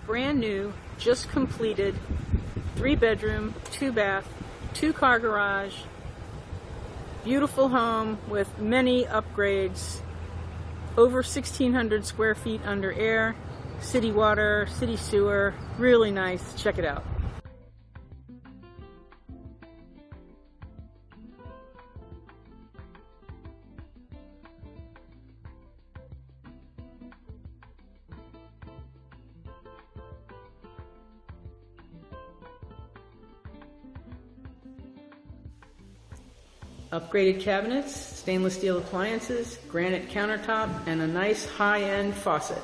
Brand new, just completed, 3-bedroom, 2-bath, 2-car garage, beautiful home with many upgrades, over 1,600 square feet under air, city water, city sewer, really nice. Check it out. Upgraded cabinets, stainless steel appliances, granite countertop, and a nice high-end faucet.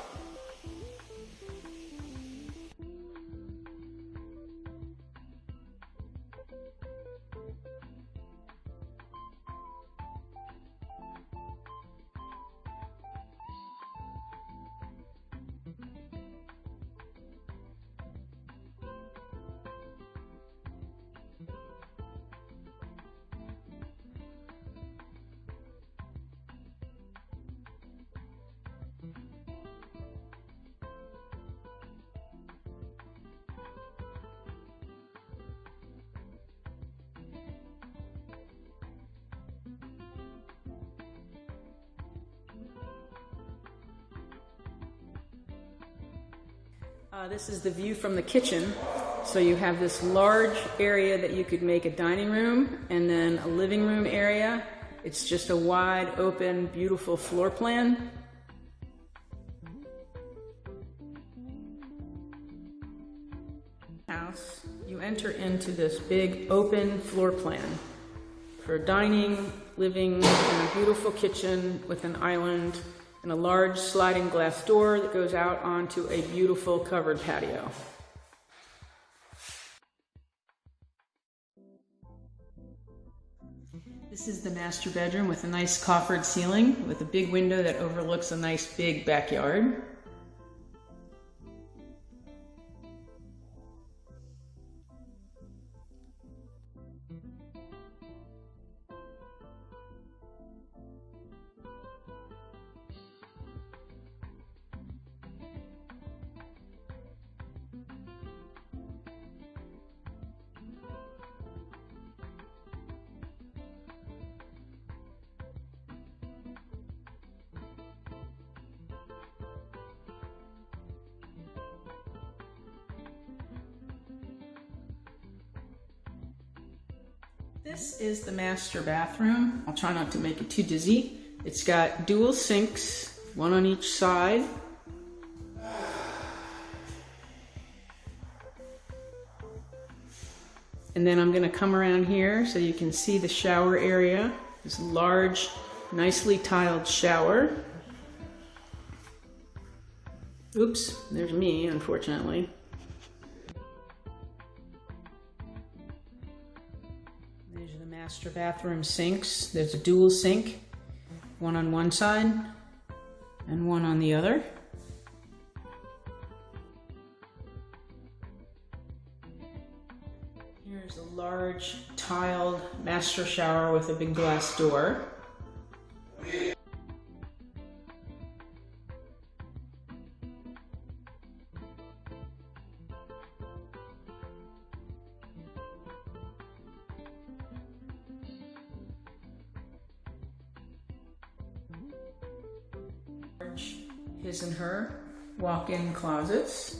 This is the view from the kitchen. So you have this large area that you could make a dining room and then a living room area. It's just a wide open, beautiful floor plan. House, you enter into this big open floor plan for dining, living, and a beautiful kitchen with an island and a large sliding glass door that goes out onto a beautiful covered patio. This is the master bedroom with a nice coffered ceiling with a big window that overlooks a nice big backyard. This is the master bathroom. I'll try not to make it too dizzy. It's got dual sinks, one on each side. And then I'm going to come around here so you can see the shower area. This large, nicely tiled shower. Oops, there's me, unfortunately. These are the master bathroom sinks. There's a dual sink, one on one side and one on the other. Here's a large tiled master shower with a big glass door. His and her walk-in closets.